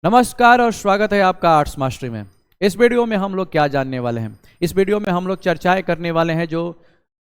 नमस्कार और स्वागत है आपका आर्ट्स मास्टरी में। इस वीडियो में हम लोग क्या जानने वाले हैं? इस वीडियो में हम लोग चर्चाएं करने वाले हैं जो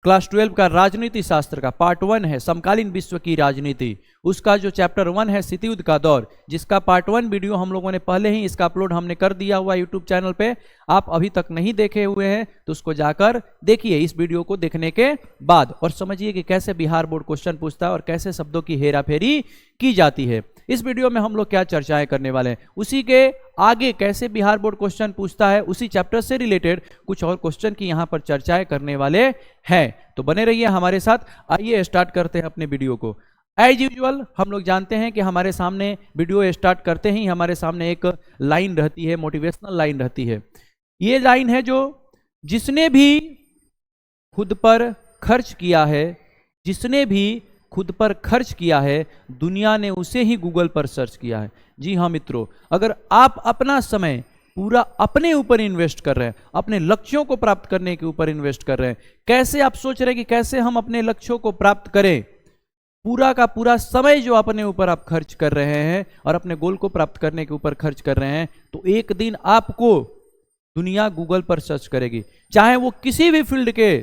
क्लास 12 का राजनीति शास्त्र का पार्ट 1 है, समकालीन विश्व की राजनीति, उसका जो चैप्टर 1 है शीत युद्ध का दौर, जिसका पार्ट 1 वीडियो हम लोगों ने पहले ही इसका अपलोड हमने कर दिया हुआ यूट्यूब चैनल पे। आप अभी तक नहीं देखे हुए हैं तो उसको जाकर देखिए इस वीडियो को देखने के बाद, और समझिए कि कैसे बिहार बोर्ड क्वेश्चन पूछता है और कैसे शब्दों की हेराफेरी की जाती है। इस वीडियो में हम लोग क्या चर्चाएं करने वाले हैं, उसी के आगे कैसे बिहार बोर्ड क्वेश्चन पूछता है, उसी चैप्टर से रिलेटेड कुछ और क्वेश्चन की यहां पर चर्चाएं करने वाले हैं। तो बने रहिए हमारे साथ। आइए स्टार्ट करते हैं अपने वीडियो को। एज यूजुअल हम लोग जानते हैं कि हमारे सामने वीडियो स्टार्ट करते ही हमारे सामने एक लाइन रहती है, मोटिवेशनल लाइन रहती है। ये लाइन है जो जिसने भी खुद पर खर्च किया है, जिसने भी खुद पर खर्च किया है, दुनिया ने उसे ही गूगल पर सर्च किया है। जी हाँ मित्रों, अगर आप अपना समय पूरा अपने ऊपर इन्वेस्ट कर रहे हैं, अपने लक्ष्यों को प्राप्त करने के ऊपर इन्वेस्ट कर रहे हैं, कैसे आप सोच रहे हैं कि कैसे हम अपने लक्ष्यों को प्राप्त करें, पूरा का पूरा समय जो अपने ऊपर आप खर्च कर रहे हैं और अपने गोल को प्राप्त करने के ऊपर खर्च कर रहे हैं, तो एक दिन आपको दुनिया गूगल पर सर्च करेगी। चाहे वो किसी भी फील्ड के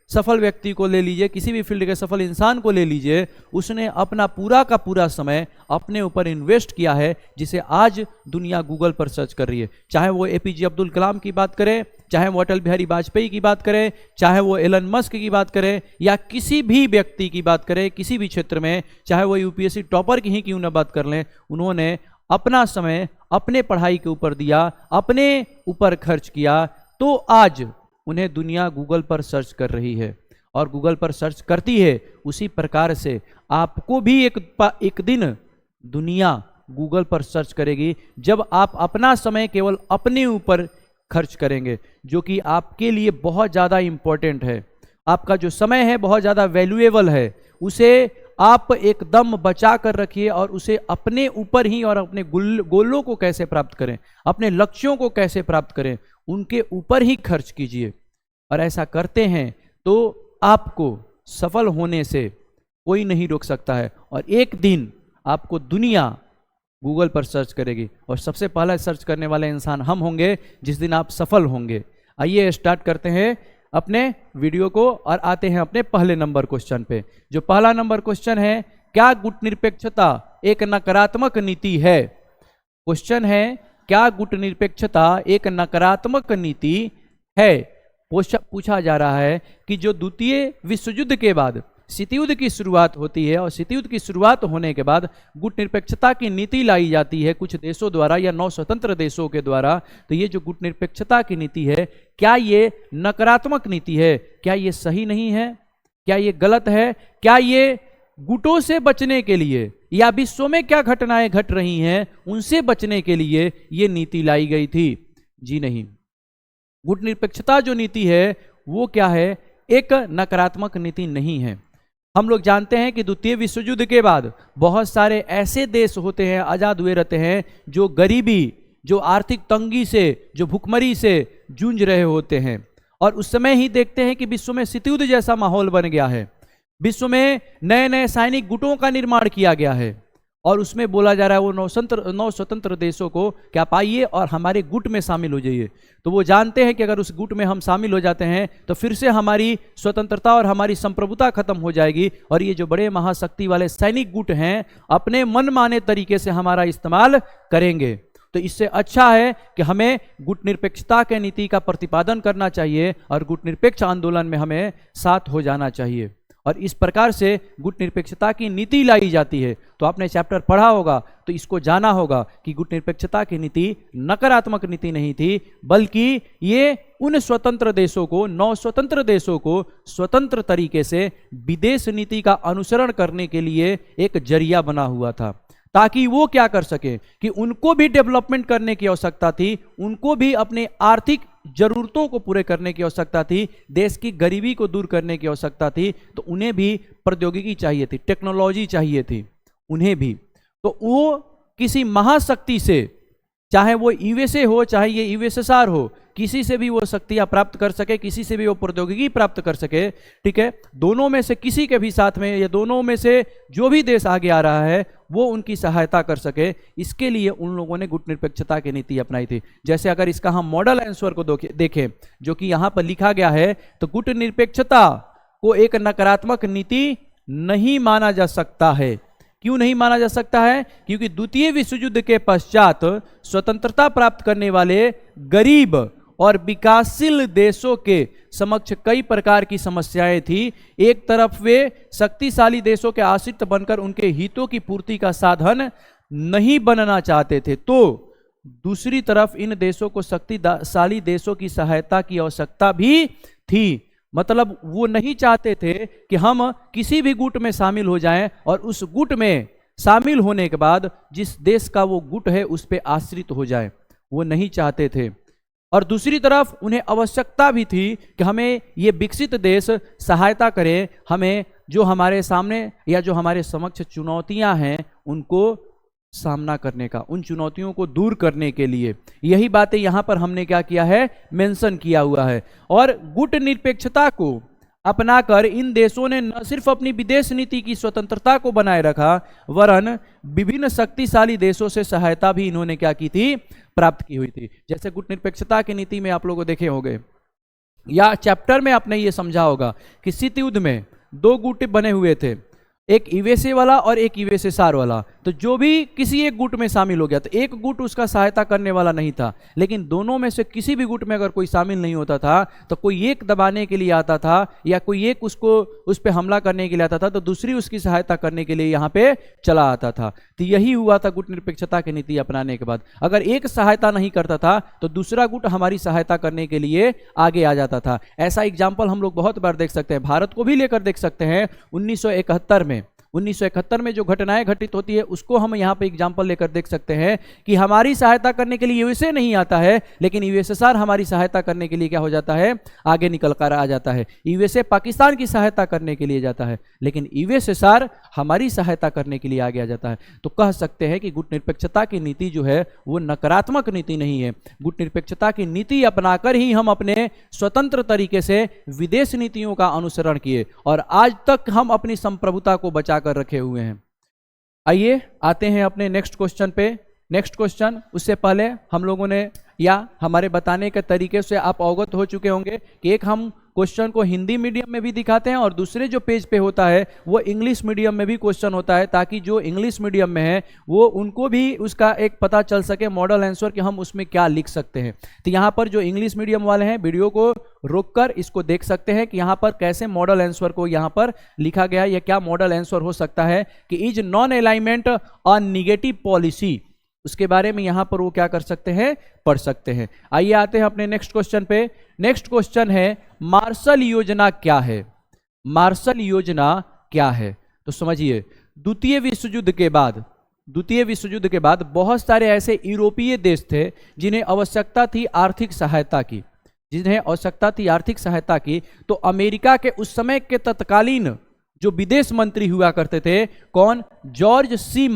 सफल व्यक्ति को ले लीजिए, किसी भी फील्ड के सफल इंसान को ले लीजिए, उसने अपना पूरा का पूरा समय अपने ऊपर इन्वेस्ट किया है, जिसे आज दुनिया गूगल पर सर्च कर रही है। चाहे वो एपीजे अब्दुल कलाम की बात करें, चाहे वो अटल बिहारी वाजपेयी की बात करें, चाहे वो एलन मस्क की बात करें, या किसी भी व्यक्ति की बात करें किसी भी क्षेत्र में, चाहे वो यूपीएससी टॉपर की ही क्यों ना बात कर लें, उन्होंने अपना समय अपने पढ़ाई के ऊपर दिया, अपने ऊपर खर्च किया, तो आज उन्हें दुनिया गूगल पर सर्च कर रही है और गूगल पर सर्च करती है। उसी प्रकार से आपको भी एक दिन दुनिया गूगल पर सर्च करेगी, जब आप अपना समय केवल अपने ऊपर खर्च करेंगे, जो कि आपके लिए बहुत ज़्यादा इम्पोर्टेंट है। आपका जो समय है बहुत ज़्यादा वैल्यूएबल है, उसे आप एकदम बचा कर रखिए और उसे अपने ऊपर ही और अपने गोलों को कैसे प्राप्त करें, अपने लक्ष्यों को कैसे प्राप्त करें, उनके ऊपर ही खर्च कीजिए। और ऐसा करते हैं तो आपको सफल होने से कोई नहीं रोक सकता है, और एक दिन आपको दुनिया गूगल पर सर्च करेगी और सबसे पहला सर्च करने वाले इंसान हम होंगे जिस दिन आप सफल होंगे। आइए स्टार्ट करते हैं अपने वीडियो को और आते हैं अपने पहले नंबर क्वेश्चन पे। जो पहला नंबर क्वेश्चन है, क्या गुटनिरपेक्षता एक नकारात्मक नीति है? क्वेश्चन है, क्या गुटनिरपेक्षता एक नकारात्मक नीति है? पूछा जा रहा है कि जो द्वितीय विश्व युद्ध के बाद शीत युद्ध की शुरुआत होती है और शीत युद्ध की शुरुआत होने के बाद गुटनिरपेक्षता की नीति लाई जाती है कुछ देशों द्वारा या 9 स्वतंत्र देशों के द्वारा। तो ये जो गुटनिरपेक्षता की नीति है, क्या ये नकारात्मक नीति है? क्या ये सही नहीं है? क्या ये गलत है? क्या ये गुटों से बचने के लिए या विश्व में क्या घटनाएं घट रही हैं उनसे बचने के लिए ये नीति लाई गई थी? जी नहीं, गुटनिरपेक्षता जो नीति है वो क्या है? एक नकारात्मक नीति नहीं है। हम लोग जानते हैं कि द्वितीय विश्व युद्ध के बाद बहुत सारे ऐसे देश होते हैं, आजाद हुए रहते हैं, जो गरीबी, जो आर्थिक तंगी से, जो भुखमरी से जूझ रहे होते हैं, और उस समय ही देखते हैं कि विश्व में शीत युद्ध जैसा माहौल बन गया है। विश्व में नए नए सैनिक गुटों का निर्माण किया गया है और उसमें बोला जा रहा है वो 9 स्वतंत्र देशों को क्या पाइए और हमारे गुट में शामिल हो जाइए। तो वो जानते हैं कि अगर उस गुट में हम शामिल हो जाते हैं तो फिर से हमारी स्वतंत्रता और हमारी संप्रभुता खत्म हो जाएगी, और ये जो बड़े महाशक्ति वाले सैनिक गुट हैं अपने मनमाने तरीके से हमारा इस्तेमाल करेंगे। तो इससे अच्छा है कि हमें गुटनिरपेक्षता के नीति का प्रतिपादन करना चाहिए और गुटनिरपेक्ष आंदोलन में हमें साथ हो जाना चाहिए, और इस प्रकार से गुटनिरपेक्षता की नीति लाई जाती है। तो आपने चैप्टर पढ़ा होगा तो इसको जाना होगा कि गुटनिरपेक्षता की नीति नकारात्मक नीति नहीं थी, बल्कि ये उन स्वतंत्र देशों को, 9 स्वतंत्र देशों को स्वतंत्र तरीके से विदेश नीति का अनुसरण करने के लिए एक जरिया बना हुआ था, ताकि वो क्या कर सके कि उनको भी डेवलपमेंट करने की आवश्यकता थी, उनको भी अपने आर्थिक जरूरतों को पूरे करने की आवश्यकता थी, देश की गरीबी को दूर करने की आवश्यकता थी, तो उन्हें भी प्रौद्योगिकी चाहिए थी, टेक्नोलॉजी चाहिए थी उन्हें भी। तो वो किसी महाशक्ति से, चाहे वो यूएसए हो, चाहे ये यूएसएसआर हो, किसी से भी वो शक्तियां प्राप्त कर सके, किसी से भी वो प्रौद्योगिकी प्राप्त कर सके, ठीक है, दोनों में से किसी के भी साथ में या दोनों में से जो भी देश आगे आ रहा है वो उनकी सहायता कर सके, इसके लिए उन लोगों ने गुटनिरपेक्षता की नीति अपनाई थी। जैसे अगर इसका हम मॉडल आंसर को देखें जो कि यहां पर लिखा गया है, तो गुटनिरपेक्षता को एक नकारात्मक नीति नहीं माना जा सकता है। क्यों नहीं माना जा सकता है? क्योंकि द्वितीय विश्व युद्ध के पश्चात स्वतंत्रता प्राप्त करने वाले गरीब और विकासशील देशों के समक्ष कई प्रकार की समस्याएं थी। एक तरफ वे शक्तिशाली देशों के आश्रित बनकर उनके हितों की पूर्ति का साधन नहीं बनना चाहते थे, तो दूसरी तरफ इन देशों को शक्तिशाली देशों की सहायता की आवश्यकता भी थी। मतलब वो नहीं चाहते थे कि हम किसी भी गुट में शामिल हो जाएं और उस गुट में शामिल होने के बाद जिस देश का वो गुट है उस पे आश्रित हो जाएं, वो नहीं चाहते थे। और दूसरी तरफ उन्हें आवश्यकता भी थी कि हमें ये विकसित देश सहायता करें, हमें जो हमारे सामने या जो हमारे समक्ष चुनौतियां हैं उनको सामना करने का, उन चुनौतियों को दूर करने के लिए। यही बातें यहां पर हमने क्या किया है, मेंशन किया हुआ है। और गुट निरपेक्षता को अपनाकर इन देशों ने न सिर्फ अपनी विदेश नीति की स्वतंत्रता को बनाए रखा, वरन विभिन्न शक्तिशाली देशों से सहायता भी इन्होंने क्या की थी, प्राप्त की हुई थी। जैसे गुट निरपेक्षता की नीति में आप लोग देखे होंगे या चैप्टर में आपने ये समझा होगा कि शीत युद्ध में दो गुट बने हुए थे, एक यूएसए वाला और एक यूएसएसआर वाला। तो जो भी किसी एक गुट में शामिल हो गया तो एक गुट उसका सहायता करने वाला नहीं था, लेकिन दोनों में से किसी भी गुट में अगर कोई शामिल नहीं होता था तो कोई एक दबाने के लिए आता था या कोई एक उसको उस पर हमला करने के लिए आता था तो दूसरी उसकी सहायता करने के लिए यहाँ पे चला आता था। तो यही हुआ था गुट निरपेक्षता की नीति अपनाने के बाद। अगर एक सहायता नहीं करता था तो दूसरा गुट हमारी सहायता करने के लिए आगे आ जाता था। ऐसा एग्जाम्पल हम लोग बहुत बार देख सकते हैं, भारत को भी लेकर देख सकते हैं। 1971 में जो घटनाएं घटित होती है उसको हम यहाँ पे एग्जांपल लेकर देख सकते हैं कि हमारी सहायता करने के लिए यूएसए नहीं आता है, लेकिन यूएसएसआर हमारी सहायता करने के लिए क्या हो जाता है, आगे निकल कर आ जाता है। यूएसए पाकिस्तान की सहायता करने के लिए जाता है, लेकिन यूएसएसआर हमारी सहायता करने के लिए आगे आ जाता है। तो कह सकते हैं कि गुट निरपेक्षता की नीति जो है वो नकारात्मक नीति नहीं है। गुट निरपेक्षता की नीति अपनाकर ही हम अपने स्वतंत्र तरीके से विदेश नीतियों का अनुसरण किए और आज तक हम अपनी संप्रभुता को बचा कर रखे हुए हैं। आइए आते हैं अपने नेक्स्ट क्वेश्चन पे। नेक्स्ट क्वेश्चन, उससे पहले हम लोगों ने या हमारे बताने के तरीके से आप अवगत हो चुके होंगे कि एक हम क्वेश्चन को हिंदी मीडियम में भी दिखाते हैं और दूसरे जो पेज पे होता है वो इंग्लिश मीडियम में भी क्वेश्चन होता है, ताकि जो इंग्लिश मीडियम में है वो उनको भी उसका एक पता चल सके मॉडल आंसर कि हम उसमें क्या लिख सकते हैं। तो यहाँ पर जो इंग्लिश मीडियम वाले हैं वीडियो को रोककर इसको देख सकते हैं कि यहाँ पर कैसे मॉडल आंसर को यहाँ पर लिखा गया है या क्या मॉडल आंसर हो सकता है कि is non alignment a negative policy, उसके बारे में यहां पर वो क्या कर सकते हैं, पढ़ सकते हैं। आइए आते हैं अपने नेक्स्ट क्वेश्चन पे। नेक्स्ट क्वेश्चन है मार्शल योजना क्या है। मार्शल योजना क्या है? तो समझिए, द्वितीय विश्व युद्ध के बाद बहुत सारे ऐसे यूरोपीय देश थे जिन्हें आवश्यकता थी आर्थिक सहायता की, तो अमेरिका के उस समय के तत्कालीन जो विदेश मंत्री हुआ करते थे, कौन, जॉर्ज सी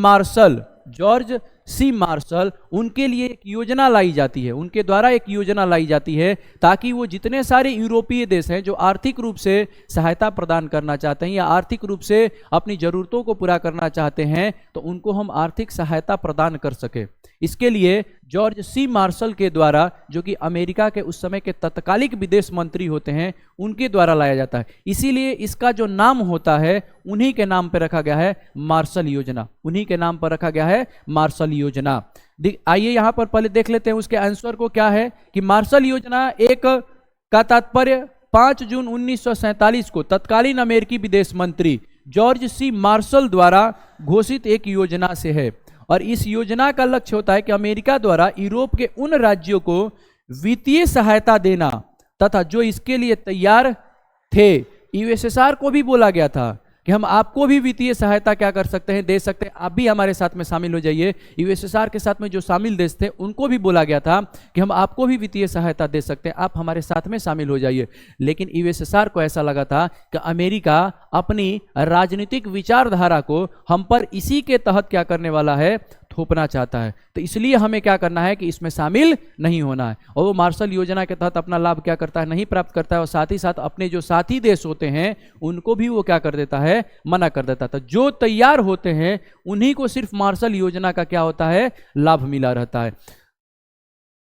मार्शल, उनके लिए एक योजना लाई जाती है, उनके द्वारा एक योजना लाई जाती है ताकि वो जितने सारे यूरोपीय देश हैं जो आर्थिक रूप से सहायता प्रदान करना चाहते हैं या आर्थिक रूप से अपनी जरूरतों को पूरा करना चाहते हैं तो उनको हम आर्थिक सहायता प्रदान कर सके। इसके लिए जॉर्ज सी मार्शल के द्वारा, जो कि अमेरिका के उस समय के तत्कालिक विदेश मंत्री होते हैं, उनके द्वारा लाया जाता है। इसीलिए इसका जो नाम होता है उन्हीं के नाम पर रखा गया है मार्शल योजना, उन्हीं के नाम पर रखा गया है मार्शल योजना। आइए यहां पर पहले देख लेते हैं उसके आंसर को क्या है कि मार्शल योजना एक का तात्पर्य 5 जून 1947 को तत्कालीन अमेरिकी विदेश मंत्री जॉर्ज सी मार्शल द्वारा घोषित एक योजना से है। और इस योजना का लक्ष्य होता है कि अमेरिका द्वारा यूरोप के उन राज्यों को वित्तीय सहायता देना तथा जो इसके लिए तैयार थे। यूएसएसआर को भी बोला गया था कि हम आपको भी वित्तीय सहायता क्या कर सकते हैं, दे सकते हैं, आप भी हमारे साथ में शामिल हो जाइए। यूएसएसआर के साथ में जो शामिल देश थे उनको भी बोला गया था कि हम आपको भी वित्तीय सहायता दे सकते हैं, आप हमारे साथ में शामिल हो जाइए। लेकिन यूएसएसआर को ऐसा लगा था कि अमेरिका अपनी राजनीतिक विचारधारा को हम पर इसी के तहत क्या करने वाला है, थोपना चाहता है। तो इसलिए हमें क्या करना है कि इसमें शामिल नहीं होना है। और वो मार्शल योजना के तहत अपना लाभ क्या करता है, नहीं प्राप्त करता है, और साथ ही साथ अपने जो साथी देश होते हैं उनको भी वो क्या कर देता है, मना कर देता था। जो तैयार होते हैं उन्हीं को सिर्फ मार्शल योजना का क्या होता है, लाभ मिला रहता है।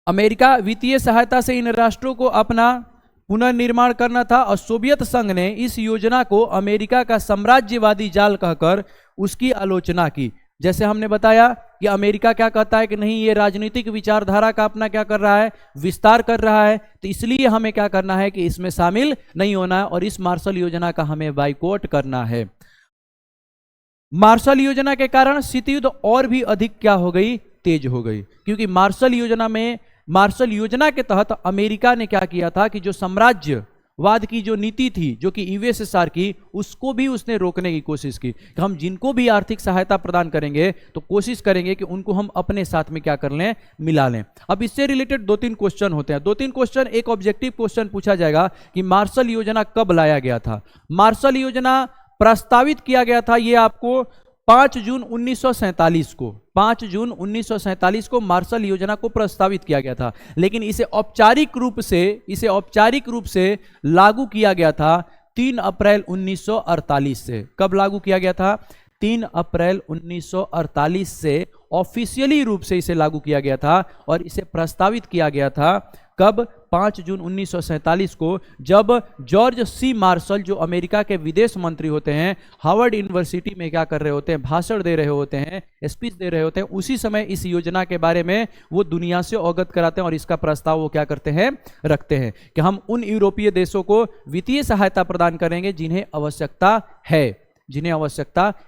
अमेरिका वित्तीय सहायता से इन राष्ट्रों को अपना पुनर्निर्माण करना था और सोवियत संघ ने इस योजना को अमेरिका का साम्राज्यवादी जाल कहकर उसकी आलोचना की। जैसे हमने बताया कि अमेरिका क्या कहता है कि नहीं, ये राजनीतिक विचारधारा का अपना क्या कर रहा है, विस्तार कर रहा है, तो इसलिए हमें क्या करना है कि इसमें शामिल नहीं होना है और इस मार्शल योजना का हमें बाइकआउट करना है। मार्शल योजना के कारण शीत युद्ध और भी अधिक क्या हो गई, तेज हो गई, क्योंकि मार्शल योजना के तहत अमेरिका ने क्या किया था कि जो साम्राज्यवाद की जो नीति थी, जो कि यूएसएसआर की, उसको भी उसने रोकने की कोशिश की कि हम जिनको भी आर्थिक सहायता प्रदान करेंगे तो कोशिश करेंगे कि उनको हम अपने साथ में क्या कर लें, मिला लें। अब इससे रिलेटेड 2-3 क्वेश्चन होते हैं। 2-3 क्वेश्चन, एक ऑब्जेक्टिव क्वेश्चन पूछा जाएगा कि मार्शल योजना कब लाया गया था। मार्शल योजना प्रस्तावित किया गया था, ये आपको 5 जून 1947 को, 5 जून 1947 को मार्शल योजना को प्रस्तावित किया गया था, लेकिन इसे औपचारिक रूप से लागू किया गया था 3 अप्रैल 1948 से। कब लागू किया गया था, 3 अप्रैल 1948 से ऑफिशियली रूप से इसे लागू किया गया था। और इसे प्रस्तावित किया गया था कब, 5 जून 1947 को, जब जॉर्ज सी मार्शल जो अमेरिका के विदेश मंत्री होते हैं, हार्वर्ड यूनिवर्सिटी में क्या कर रहे होते हैं, भाषण दे रहे होते हैं, स्पीच दे रहे होते हैं। उसी समय इस योजना के बारे में वो दुनिया से अवगत कराते हैं और इसका प्रस्ताव वो क्या करते हैं, रखते हैं कि हम उन यूरोपीय देशों को वित्तीय सहायता प्रदान करेंगे जिन्हें आवश्यकता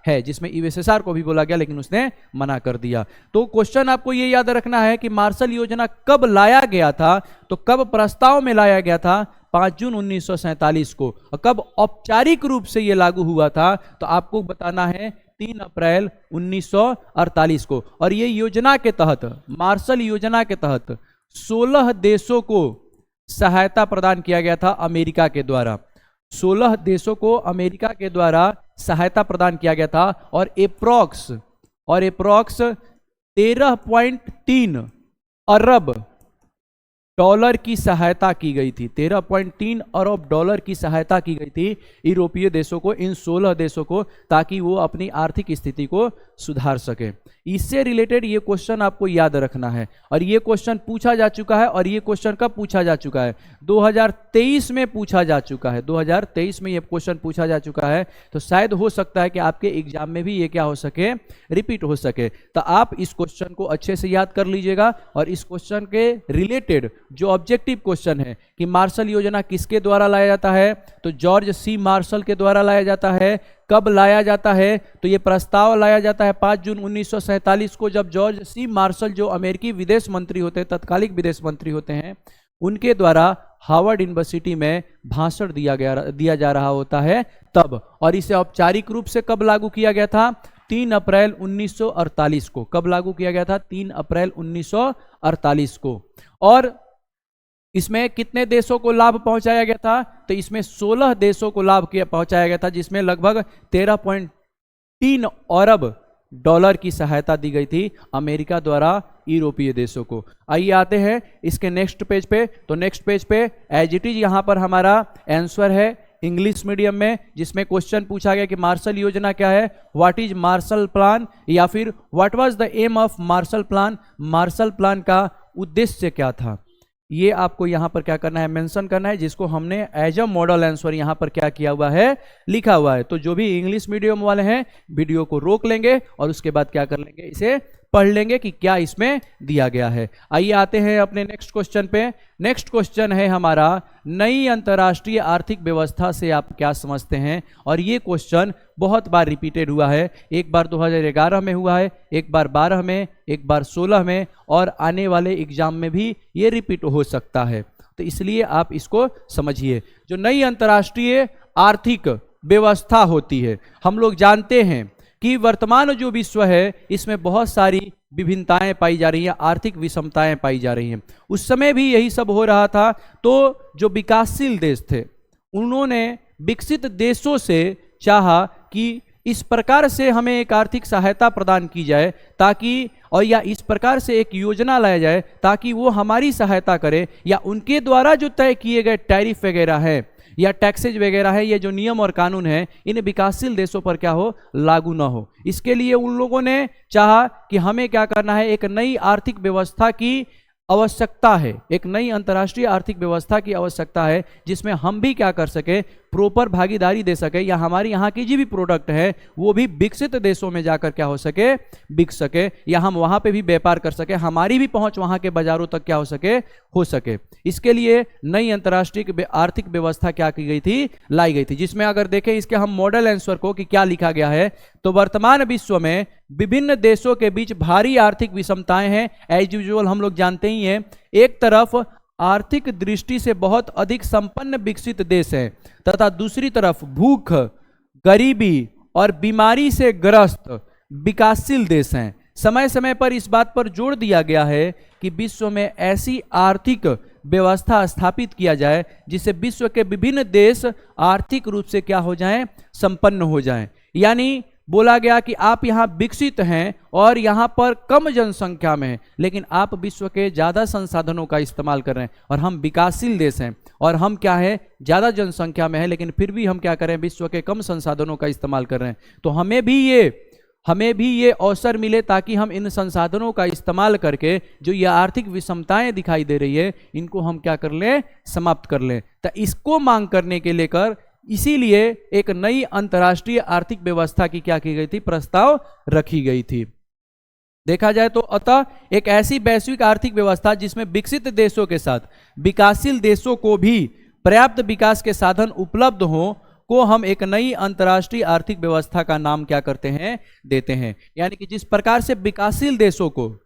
है, जिसमें यूएसएसआर को भी बोला गया लेकिन उसने मना कर दिया। तो क्वेश्चन आपको ये याद रखना है कि मार्शल योजना कब लाया गया था, तो कब प्रस्ताव में लाया गया था, 5 जून 1947 को, और कब औपचारिक रूप से ये लागू हुआ था, तो आपको बताना है 3 अप्रैल 1948 को। और ये योजना के तहत, मार्शल योजना के तहत 16 देशों को सहायता प्रदान किया गया था अमेरिका के द्वारा। 16 देशों को अमेरिका के द्वारा सहायता प्रदान किया गया था और एप्रोक्स 13.3 अरब डॉलर की सहायता की गई थी। 13.3 अरब डॉलर की सहायता की गई थी यूरोपीय देशों को, इन 16 देशों को, ताकि वो अपनी आर्थिक स्थिति को सुधार सके। इससे रिलेटेड ये क्वेश्चन आपको याद रखना है और ये क्वेश्चन पूछा जा चुका है। और ये क्वेश्चन कब पूछा जा चुका है, 2023 में पूछा जा चुका है। 2023 में ये क्वेश्चन पूछा जा चुका है, तो शायद हो सकता है कि आपके एग्जाम में भी ये क्या हो सके, रिपीट हो सके। तो आप इस क्वेश्चन को अच्छे से याद कर लीजिएगा। और इस क्वेश्चन के रिलेटेड जो ऑब्जेक्टिव क्वेश्चन है कि मार्शल योजना किसके द्वारा लाया जाता है, तो जॉर्ज सी मार्शल के द्वारा लाया जाता है। कब लाया जाता है, तो ये प्रस्ताव लाया जाता है 5 जून 1947 को, जब जॉर्ज सी मार्शल जो अमेरिकी विदेश मंत्री होते हैं, तत्कालिक विदेश मंत्री होते हैं, उनके द्वारा हार्वर्ड यूनिवर्सिटी में भाषण दिया जा रहा होता है तब। और इसे औपचारिक रूप से कब लागू किया गया था, 3 अप्रैल 1948 को। कब लागू किया गया था, 3 अप्रैल 1948 को। और इसमें कितने देशों को लाभ पहुंचाया गया था, तो इसमें 16 देशों को लाभ पहुंचाया गया था, जिसमें लगभग 13.3 अरब डॉलर की सहायता दी गई थी अमेरिका द्वारा यूरोपीय देशों को। आइए आते हैं इसके नेक्स्ट पेज पे। तो नेक्स्ट पेज पे एज इट इज यहाँ पर हमारा आंसर है इंग्लिश मीडियम में, जिसमें क्वेश्चन पूछा गया कि मार्शल योजना क्या है, व्हाट इज मार्शल प्लान, या फिर what was the aim of Marshall Plan, Marshall Plan का उद्देश्य क्या था। ये आपको यहाँ पर क्या करना है, मेंशन करना है, जिसको हमने एज अ मॉडल आंसर यहाँ पर क्या किया हुआ है, लिखा हुआ है। तो जो भी इंग्लिश मीडियम वाले हैं वीडियो को रोक लेंगे और उसके बाद क्या कर लेंगे, इसे पढ़ लेंगे कि क्या इसमें दिया गया है। आइए आते हैं अपने नेक्स्ट क्वेश्चन पे। नेक्स्ट क्वेश्चन है हमारा, नई अंतर्राष्ट्रीय आर्थिक व्यवस्था से आप क्या समझते हैं। और ये क्वेश्चन बहुत बार रिपीटेड हुआ है, एक बार 2011 में हुआ है, एक बार 12 में, एक बार 16 में, और आने वाले एग्जाम में भी ये रिपीट हो सकता है। तो इसलिए आप इसको समझिए। जो नई अंतर्राष्ट्रीय आर्थिक व्यवस्था होती है, हम लोग जानते हैं कि वर्तमान जो विश्व है इसमें बहुत सारी विभिन्नताएं पाई जा रही हैं, आर्थिक विषमताएं पाई जा रही हैं। उस समय भी यही सब हो रहा था। तो जो विकासशील देश थे उन्होंने विकसित देशों से चाहा कि इस प्रकार से हमें एक आर्थिक सहायता प्रदान की जाए ताकि, और या इस प्रकार से एक योजना लाया जाए ताकि वो हमारी सहायता करे, या उनके द्वारा जो तय किए गए टैरिफ वगैरह है या टैक्सेज वगैरह है, ये जो नियम और कानून है, इन विकासशील देशों पर क्या हो, लागू ना हो। इसके लिए उन लोगों ने चाहा कि हमें क्या करना है, एक नई आर्थिक व्यवस्था की आवश्यकता है, एक नई अंतर्राष्ट्रीय आर्थिक व्यवस्था की आवश्यकता है, जिसमें हम भी क्या कर सके, प्रॉपर भागीदारी दे सके, या हमारी यहाँ की जो भी प्रोडक्ट है वो भी विकसित देशों में जाकर क्या हो सके, बिक सके, या हम वहाँ पे भी व्यापार कर सके, हमारी भी पहुँच वहाँ के बाजारों तक क्या हो सके। इसके लिए नई अंतर्राष्ट्रीय आर्थिक व्यवस्था क्या की गई थी, लाई गई थी, जिसमें अगर देखें इसके हम मॉडल आंसर को कि क्या लिखा गया है, तो वर्तमान विश्व में विभिन्न देशों के बीच भारी आर्थिक विषमताएं हैं। एज यूजुअल हम लोग जानते ही हैं, एक तरफ आर्थिक दृष्टि से बहुत अधिक संपन्न विकसित देश हैं तथा दूसरी तरफ भूख, गरीबी और बीमारी से ग्रस्त विकासशील देश हैं। समय समय पर इस बात पर जोर दिया गया है कि विश्व में ऐसी आर्थिक व्यवस्था स्थापित किया जाए जिससे विश्व के विभिन्न देश आर्थिक रूप से क्या हो जाएं, संपन्न हो जाएं। यानी बोला गया कि आप यहाँ विकसित हैं और यहाँ पर कम जनसंख्या में हैं, लेकिन आप विश्व के ज़्यादा संसाधनों का इस्तेमाल कर रहे हैं, और हम विकासशील देश हैं और हम क्या है, ज़्यादा जनसंख्या में है, लेकिन फिर भी हम क्या करें, विश्व के कम संसाधनों का इस्तेमाल कर रहे हैं। तो हमें भी ये अवसर मिले ताकि हम इन संसाधनों का इस्तेमाल करके जो ये आर्थिक विषमताएं दिखाई दे रही है, इनको हम क्या कर लें, समाप्त कर लें। तो इसको मांग करने के लेकर इसीलिए एक नई अंतर्राष्ट्रीय आर्थिक व्यवस्था की क्या की गई थी, प्रस्ताव रखी गई थी। देखा जाए तो अतः एक ऐसी वैश्विक आर्थिक व्यवस्था जिसमें विकसित देशों के साथ विकासशील देशों को भी पर्याप्त विकास के साधन उपलब्ध हों को हम एक नई अंतर्राष्ट्रीय आर्थिक व्यवस्था का नाम क्या करते हैं, देते हैं। यानी कि जिस प्रकार से विकासशील देशों को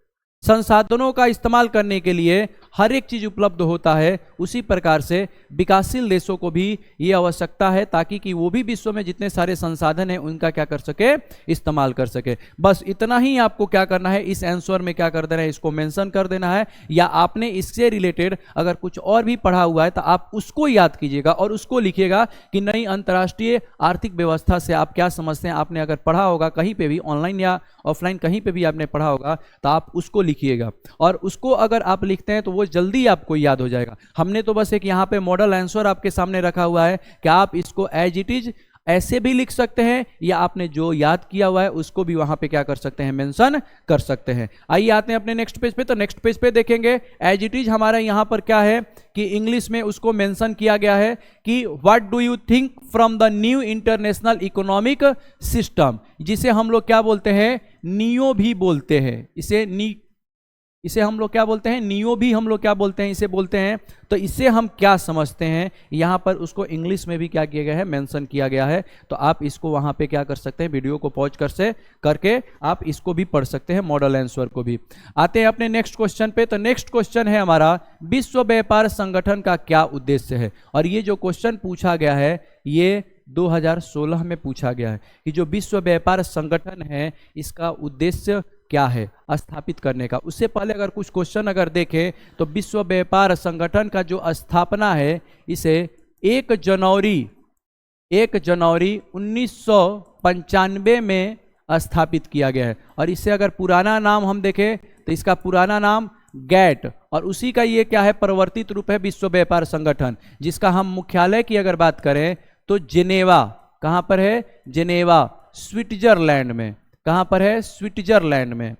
संसाधनों का इस्तेमाल करने के लिए हर एक चीज उपलब्ध होता है, उसी प्रकार से विकासशील देशों को भी ये आवश्यकता है ताकि कि वो भी विश्व में जितने सारे संसाधन हैं उनका क्या कर सके, इस्तेमाल कर सके। बस इतना ही आपको क्या करना है, इस आंसर में क्या कर देना है, इसको मेंशन कर देना है, या आपने इससे रिलेटेड अगर कुछ और भी पढ़ा हुआ है तो आप उसको याद कीजिएगा और उसको लिखिएगा कि नई अंतर्राष्ट्रीय आर्थिक व्यवस्था से आप क्या समझते हैं। आपने अगर पढ़ा होगा कहीं पे भी, ऑनलाइन या ऑफलाइन कहीं पे भी आपने पढ़ा होगा, तो आप उसको लिखिएगा, और उसको अगर आप लिखते हैं तो वो जल्दी आपको याद हो जाएगा। हमने तो बस एक यहाँ पे मॉडल आंसर आपके सामने रखा हुआ है कि आप इसको एज इट इज ऐसे भी लिख सकते हैं, या आपने जो याद किया हुआ है उसको भी वहां पे क्या कर सकते हैं, मेंशन कर सकते हैं। आइए आते हैं अपने नेक्स्ट पेज पे। तो नेक्स्ट पेज पे देखेंगे एज इट इज हमारा यहाँ पर क्या है कि इंग्लिश में उसको मेंशन किया गया है कि what do you think from the new international economic system, जिसे हम लोग क्या बोलते हैं, नियो भी बोलते हैं। इसे हम लोग क्या बोलते हैं, नियो भी हम लोग क्या बोलते हैं, इसे बोलते हैं। तो इससे हम क्या समझते हैं, यहाँ पर उसको इंग्लिश में भी क्या किया गया है, मेंशन किया गया है। तो आप इसको वहाँ पे क्या कर सकते हैं, वीडियो को पॉज करके आप इसको भी पढ़ सकते हैं, मॉडल आंसर को भी। आते हैं अपने नेक्स्ट क्वेश्चन पे। तो नेक्स्ट क्वेश्चन है हमारा, विश्व व्यापार संगठन का क्या उद्देश्य है। और ये जो क्वेश्चन पूछा गया है ये 2016 में पूछा गया है कि जो विश्व व्यापार संगठन है इसका उद्देश्य क्या है स्थापित करने का। उससे पहले अगर कुछ क्वेश्चन अगर देखें तो विश्व व्यापार संगठन का जो स्थापना है इसे 1 जनवरी 1995 में स्थापित किया गया है। और इससे अगर पुराना नाम हम देखें तो इसका पुराना नाम गैट, और उसी का ये क्या है, परिवर्तित रूप है विश्व व्यापार संगठन, जिसका हम मुख्यालय की अगर बात करें तो जेनेवा, कहां पर है, जेनेवा स्विट्जरलैंड में। कहां पर है, स्विट्जरलैंड में।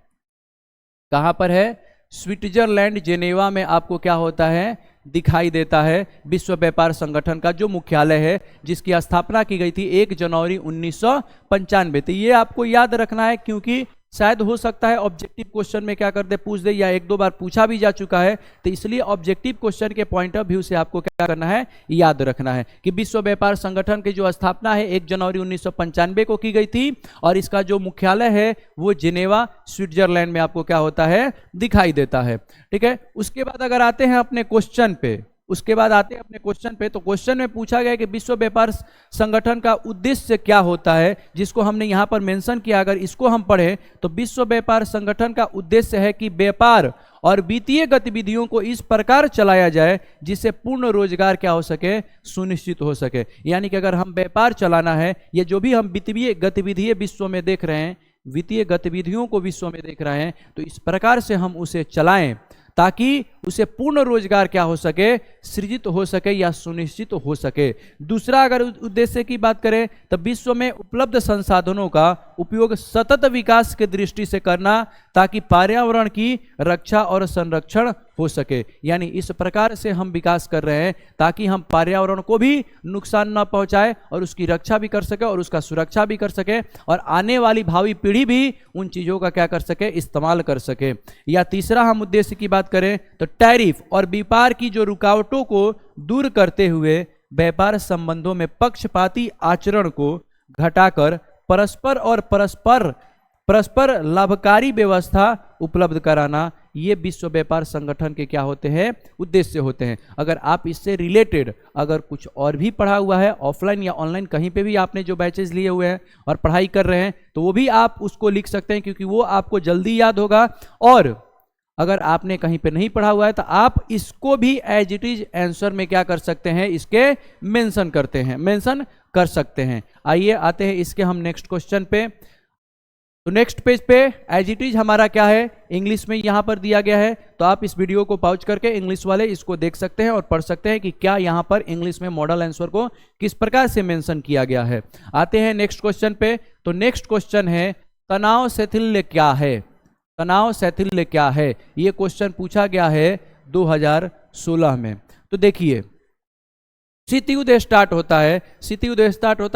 कहां पर है, स्विट्जरलैंड जेनेवा में आपको क्या होता है, दिखाई देता है विश्व व्यापार संगठन का जो मुख्यालय है, जिसकी स्थापना की गई थी 1 जनवरी 1995। तो ये आपको याद रखना है क्योंकि शायद हो सकता है ऑब्जेक्टिव क्वेश्चन में क्या कर दे, पूछ दे, या 1-2 बार पूछा भी जा चुका है। तो इसलिए ऑब्जेक्टिव क्वेश्चन के पॉइंट ऑफ व्यू से आपको क्या करना है, याद रखना है कि विश्व व्यापार संगठन की जो स्थापना है 1 जनवरी 1995 को की गई थी, और इसका जो मुख्यालय है वो जेनेवा स्विट्जरलैंड में आपको क्या होता है, दिखाई देता है। ठीक है, उसके बाद अगर आते हैं अपने क्वेश्चन पे, उसके बाद आते हैं अपने क्वेश्चन पे। तो क्वेश्चन में पूछा गया कि विश्व व्यापार संगठन का उद्देश्य क्या होता है, जिसको हमने यहाँ पर मेंशन किया। अगर इसको हम पढ़ें तो विश्व व्यापार संगठन का उद्देश्य है कि व्यापार और वित्तीय गतिविधियों को इस प्रकार चलाया जाए जिससे पूर्ण रोजगार क्या हो सके, सुनिश्चित हो सके। यानी कि अगर हम व्यापार चलाना है, या जो भी हम वित्तीय गतिविधियां विश्व में देख रहे हैं, वित्तीय गतिविधियों को विश्व में देख रहे हैं, तो इस प्रकार से हम उसे चलाएं ताकि उसे पूर्ण रोजगार क्या हो सके, सृजित हो सके या सुनिश्चित हो सके। दूसरा अगर उद्देश्य की बात करें तो विश्व में उपलब्ध संसाधनों का उपयोग सतत विकास की दृष्टि से करना ताकि पर्यावरण की रक्षा और संरक्षण हो सके। यानी इस प्रकार से हम विकास कर रहे हैं ताकि हम पर्यावरण को भी नुकसान न पहुंचाए और उसकी रक्षा भी कर सके और उसका सुरक्षा भी कर सके, और आने वाली भावी पीढ़ी भी उन चीज़ों का क्या कर सके, इस्तेमाल कर सके। या तीसरा हम उद्देश्य की बात करें तो टैरिफ और व्यापार की जो रुकावटों को दूर करते हुए व्यापार संबंधों में पक्षपाती आचरण को घटाकर परस्पर लाभकारी व्यवस्था उपलब्ध कराना, ये विश्व व्यापार संगठन के क्या होते हैं, उद्देश्य होते हैं। अगर आप इससे रिलेटेड अगर कुछ और भी पढ़ा हुआ है ऑफलाइन या ऑनलाइन, कहीं पे भी आपने जो बैचेज लिए हुए हैं और पढ़ाई कर रहे हैं, तो वो भी आप उसको लिख सकते हैं, क्योंकि वो आपको जल्दी याद होगा। और अगर आपने कहीं पे नहीं पढ़ा हुआ है तो आप इसको भी एज इट इज आंसर में क्या कर सकते हैं, इसके मेंशन कर सकते हैं। आइए आते हैं इसके हम नेक्स्ट क्वेश्चन पे। तो नेक्स्ट पेज पे एज इट इज हमारा क्या है, इंग्लिश में यहाँ पर दिया गया है। तो आप इस वीडियो को पॉज करके इंग्लिश वाले इसको देख सकते हैं और पढ़ सकते हैं कि क्या यहाँ पर इंग्लिश में मॉडल आंसर को किस प्रकार से मेंशन किया गया है। आते हैं नेक्स्ट क्वेश्चन पे। तो नेक्स्ट क्वेश्चन है तनाव शैथिल्य क्या है। तनाव शैथिल्य क्या है, ये क्वेश्चन पूछा गया है 2016 में। तो देखिए, शीतयुद्ध स्टार्ट होता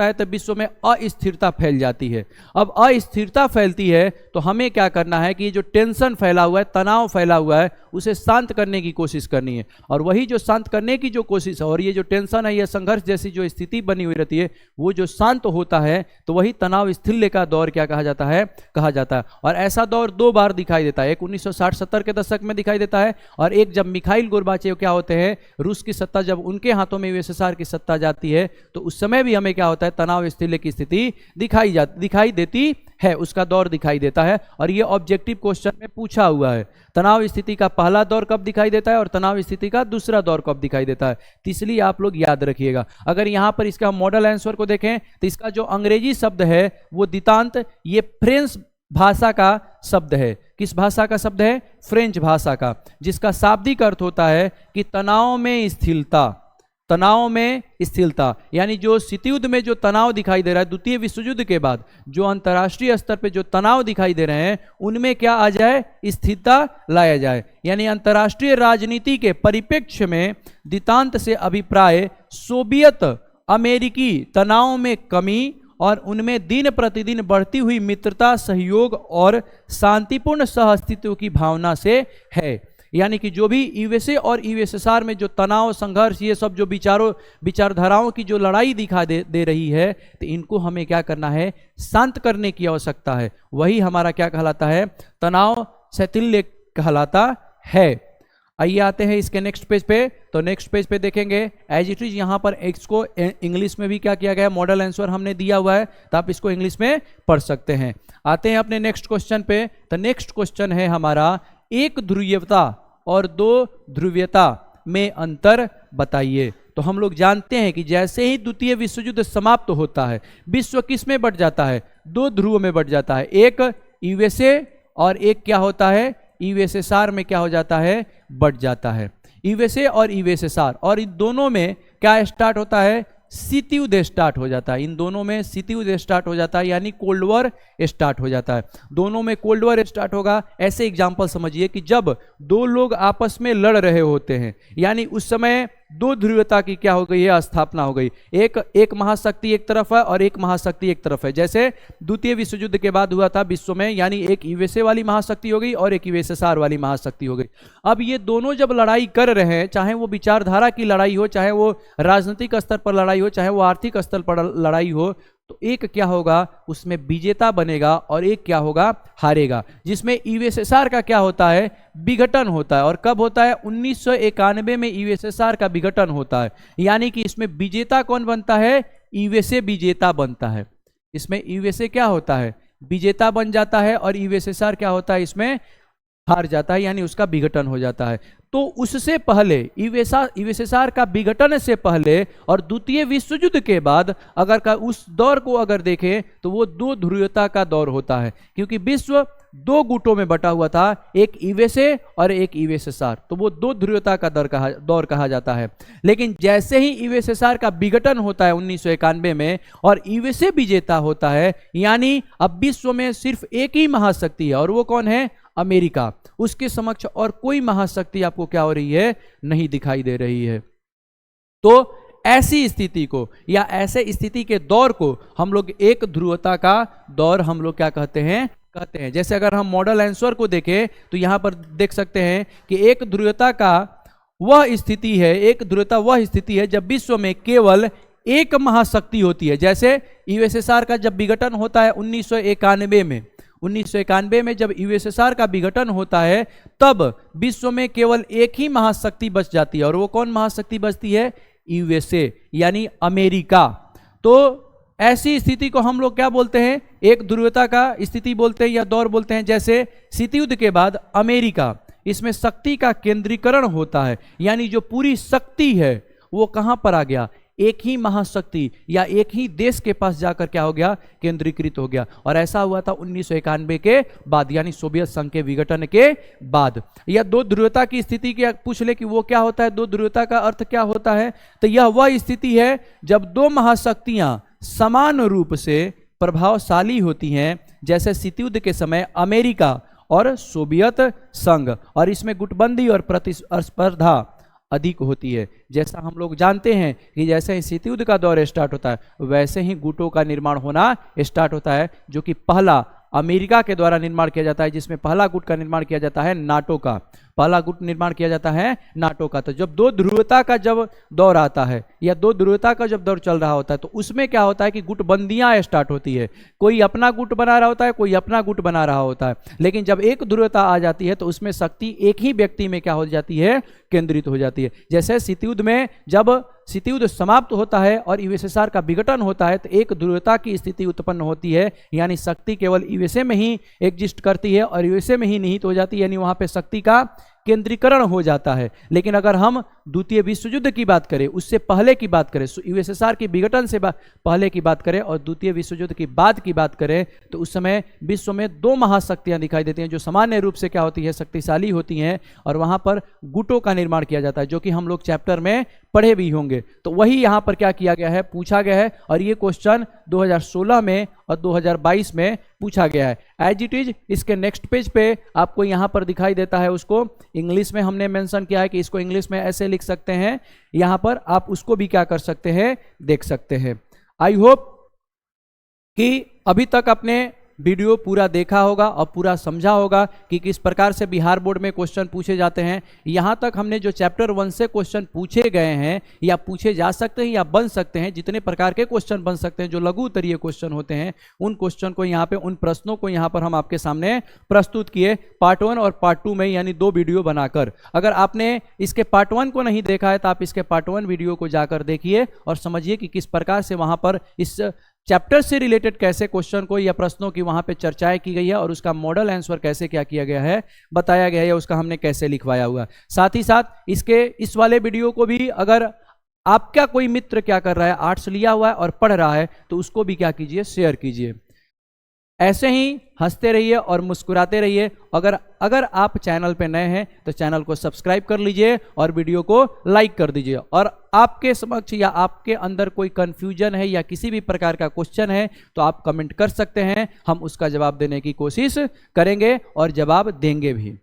है तब विश्व में अस्थिरता फैल जाती है। अब अस्थिरता फैलती है तो हमें क्या करना है कि जो टेंशन फैला हुआ है, तनाव फैला हुआ है, उसे शांत करने की कोशिश करनी है। और वही जो शांत करने की जो कोशिश है, और ये जो टेंशन है, ये संघर्ष जैसी जो स्थिति बनी हुई रहती है, वो जो शांत होता है तो वही तनाव स्थैर्य का दौर क्या कहा जाता है। और ऐसा दौर दो बार दिखाई देता है, एक 1960-70 के दशक में दिखाई देता है, और एक जब मिखाइल गोर्बाचेव क्या होते हैं, रूस की सत्ता जब उनके हाथों में यूएसएसआर की सत्ता जाती है, तो उस समय भी हमें क्या होता है, तनाव स्थैर्य की स्थिति दिखाई देती है, उसका दौर दिखाई देता है। और ये ऑब्जेक्टिव क्वेश्चन में पूछा हुआ है, तनाव स्थिति का पहला दौर कब दिखाई देता है और तनाव स्थिति का दूसरा दौर कब दिखाई देता है। तो इसलिए आप लोग याद रखिएगा। अगर यहां पर इसका मॉडल आंसर को देखें तो इसका जो अंग्रेजी शब्द है वो दितांत, ये फ्रेंच भाषा का शब्द है। किस भाषा का शब्द है? फ्रेंच भाषा का, जिसका शाब्दिक अर्थ होता है कि तनाव में स्थिरता। यानी जो शीतयुद्ध में जो तनाव दिखाई दे रहा है, द्वितीय विश्व युद्ध के बाद जो अंतर्राष्ट्रीय स्तर पे जो तनाव दिखाई दे रहे हैं, उनमें क्या आ जाए, स्थिरता लाया जाए। यानी अंतर्राष्ट्रीय राजनीति के परिप्रेक्ष्य में दितांत से अभिप्राय सोवियत अमेरिकी तनाव में कमी और उनमें दिन प्रतिदिन बढ़ती हुई मित्रता, सहयोग और शांतिपूर्ण सहअस्तित्व की भावना से है। यानी कि जो भी यूएसए और यूएसएसआर में जो तनाव, संघर्ष, ये सब जो विचारधाराओं की जो लड़ाई दिखा दे रही है, तो इनको हमें क्या करना है, शांत करने की आवश्यकता है। वही हमारा क्या कहलाता है, तनाव शैथिल्य कहलाता है। आइए आते हैं इसके नेक्स्ट पेज पे। तो नेक्स्ट पेज पे देखेंगे एज इट इज यहाँ पर इसको इंग्लिश में भी क्या किया गया है, मॉडल आंसर हमने दिया हुआ है, तो आप इसको इंग्लिश में पढ़ सकते हैं। आते हैं अपने नेक्स्ट क्वेश्चन पे। तो नेक्स्ट क्वेश्चन है हमारा, एक ध्रुवीयता और दो ध्रुवीयता में अंतर बताइए। तो हम लोग जानते हैं कि जैसे ही द्वितीय विश्व युद्ध समाप्त होता है, विश्व किस में बट जाता है, दो ध्रुव में बट जाता है। एक यूएसए और एक क्या होता है, यूएसएसआर में क्या हो जाता है, बट जाता है। यूएसए और यूएसएसआर, और इन दोनों में क्या स्टार्ट होता है, शीतयुद्ध स्टार्ट हो जाता है। इन दोनों में शीतयुद्ध स्टार्ट हो जाता है, यानी कोल्ड वॉर स्टार्ट हो जाता है। दोनों में कोल्ड वॉर स्टार्ट होगा। ऐसे एग्जांपल समझिए कि जब दो लोग आपस में लड़ रहे होते हैं, यानी उस समय दो ध्रुवता की क्या हो गई है, स्थापना हो गई। एक महाशक्ति एक तरफ है और एक महाशक्ति एक तरफ है। जैसे द्वितीय विश्व युद्ध के बाद हुआ था विश्व में, यानी एक यूएसए वाली महाशक्ति हो गई और एक यूएसएसआर वाली महाशक्ति हो गई। अब ये दोनों जब लड़ाई कर रहे हैं, चाहे वो विचारधारा की लड़ाई हो, चाहे वो राजनीतिक स्तर पर लड़ाई हो, चाहे वो आर्थिक स्तर पर लड़ाई हो, तो एक क्या होगा, उसमें विजेता बनेगा और एक क्या होगा, हारेगा। जिसमें यूएसएसआर का क्या होता है, विघटन होता है। और कब होता है, 1991 में यूएसएसआर का विघटन होता है। यानी कि इसमें विजेता कौन बनता है, यूएसए विजेता बनता है। इसमें यूएसए क्या होता है, विजेता बन जाता है और यूएसएसआर क्या होता है, इसमें हार जाता है, यानी उसका विघटन हो जाता है। तो उससे पहले यूएसएसआर का विघटन से पहले और द्वितीय विश्व युद्ध के बाद अगर उस दौर को अगर देखें तो वो दो ध्रुवीयता का दौर होता है, क्योंकि विश्व दो गुटों में बटा हुआ था, एक यूएसए और एक यूएसएसआर। तो वो दो ध्रुवीयता का दौर कहा जाता है। लेकिन जैसे ही यूएसएसआर का विघटन होता है 1991 में और यूएसए विजेता होता है, यानी अब विश्व में सिर्फ एक ही महाशक्ति है और वो कौन है, अमेरिका। उसके समक्ष और कोई महाशक्ति आपको क्या हो रही है, नहीं दिखाई दे रही है। तो ऐसी स्थिति को या ऐसे स्थिति के दौर को हम लोग एक ध्रुवता का दौर हम लोग क्या कहते हैं। जैसे अगर हम मॉडल आंसर को देखें तो यहां पर देख सकते हैं कि एक ध्रुवता का वह स्थिति है, एक ध्रुवता वह स्थिति है जब विश्व में केवल एक महाशक्ति होती है। जैसे यूएसएसआर का जब विघटन होता है 1991 में जब यूएसएसआर का विघटन होता है, तब विश्व में केवल एक ही महाशक्ति बच जाती है और वो कौन महाशक्ति बचती है, यूएसए यानी अमेरिका। तो ऐसी स्थिति को हम लोग क्या बोलते हैं, एक ध्रुवता का स्थिति बोलते हैं या दौर बोलते हैं। जैसे शीत युद्ध के बाद अमेरिका, इसमें शक्ति का केंद्रीकरण होता है, यानी जो पूरी शक्ति है वो कहां पर आ गया, एक ही महाशक्ति या एक ही देश के पास जाकर क्या हो गया, केंद्रीकृत हो गया। और ऐसा हुआ था 1991 के बाद, यानी सोवियत संघ के विघटन के बाद। या दो ध्रुवता की स्थिति की पूछ ले कि वो क्या होता है, दो ध्रुवता का अर्थ क्या होता है, तो यह वह स्थिति है जब दो महाशक्तियां समान रूप से प्रभावशाली होती हैं, जैसे शीत युद्ध के समय अमेरिका और सोवियत संघ, और इसमें गुटबंदी और प्रतिस्पर्धा अधिक होती है। जैसा हम लोग जानते हैं कि जैसे ही शीत युद्ध का दौर स्टार्ट होता है वैसे ही गुटों का निर्माण होना स्टार्ट होता है, जो कि पहला अमेरिका के द्वारा निर्माण किया जाता है, जिसमें पहला गुट का निर्माण किया जाता है नाटो का, पहला गुट निर्माण किया जाता है नाटो का। तो जब दो ध्रुवता का जब दौर आता है या दो ध्रुवता का जब दौर चल रहा होता है तो उसमें क्या होता है कि गुटबंदियां स्टार्ट होती है, कोई अपना गुट बना रहा होता है, कोई अपना गुट बना रहा होता है। लेकिन जब एक ध्रुवता आ जाती है तो उसमें शक्ति एक ही व्यक्ति में क्या हो जाती है, केंद्रित हो जाती है। जैसे शीत युद्ध में जब शीत युद्ध समाप्त होता है और यूएसएसआर का विघटन होता है तो एक ध्रुवता की स्थिति उत्पन्न होती है, यानी शक्ति केवल यूएसए में ही एग्जिस्ट करती है और यूएसए में ही निहित हो जाती है, यानी वहां पे शक्ति का केंद्रीकरण हो जाता है। लेकिन अगर हम द्वितीय विश्व युद्ध की बात करें, उससे पहले की बात करें, यूएसएसआर के विघटन से पहले की बात करें और द्वितीय विश्व युद्ध की बाद की बात करें, तो उस समय विश्व में दो महाशक्तियां दिखाई देती हैं जो सामान्य रूप से क्या होती है, शक्तिशाली होती हैं, और वहां पर गुटों का निर्माण किया जाता है, जो कि हम लोग चैप्टर में पढ़े भी होंगे। तो वही यहां पर क्या किया गया है, पूछा गया है, और ये क्वेश्चन 2016 में और 2022 में पूछा गया है। एज इट इज इसके नेक्स्ट पेज पे आपको यहां पर दिखाई देता है, उसको इंग्लिश में हमने मेंशन किया है कि इसको इंग्लिश में ऐसे लिख सकते हैं, यहां पर आप उसको भी क्या कर सकते हैं, देख सकते हैं। आई होप कि अभी तक आपने वीडियो पूरा देखा होगा और पूरा समझा होगा कि किस प्रकार से बिहार बोर्ड में क्वेश्चन पूछे जाते हैं। यहाँ तक हमने जो चैप्टर 1 से क्वेश्चन पूछे गए हैं या पूछे जा सकते हैं या बन सकते हैं, जितने प्रकार के क्वेश्चन बन सकते हैं जो लघु उत्तरीय क्वेश्चन होते हैं, उन क्वेश्चन को यहाँ पे, उन प्रश्नों को यहाँ पर हम आपके सामने प्रस्तुत किए पार्ट 1 और पार्ट 2 में, यानी 2 वीडियो बनाकर। अगर आपने इसके पार्ट 1 को नहीं देखा है तो आप इसके पार्ट 1 वीडियो को जाकर देखिए और समझिए कि किस प्रकार से वहाँ पर इस चैप्टर से रिलेटेड कैसे क्वेश्चन को या प्रश्नों की वहां पे चर्चाएं की गई है और उसका मॉडल आंसर कैसे क्या किया गया है, बताया गया है, या उसका हमने कैसे लिखवाया हुआ। साथ ही साथ इसके इस वाले वीडियो को भी अगर आपका कोई मित्र क्या कर रहा है, आर्ट्स लिया हुआ है और पढ़ रहा है, तो उसको भी क्या कीजिए, शेयर कीजिए। ऐसे ही हंसते रहिए और मुस्कुराते रहिए। अगर आप चैनल पे नए हैं तो चैनल को सब्सक्राइब कर लीजिए और वीडियो को लाइक कर दीजिए। और आपके समक्ष या आपके अंदर कोई कंफ्यूजन है या किसी भी प्रकार का क्वेश्चन है तो आप कमेंट कर सकते हैं, हम उसका जवाब देने की कोशिश करेंगे और जवाब देंगे भी।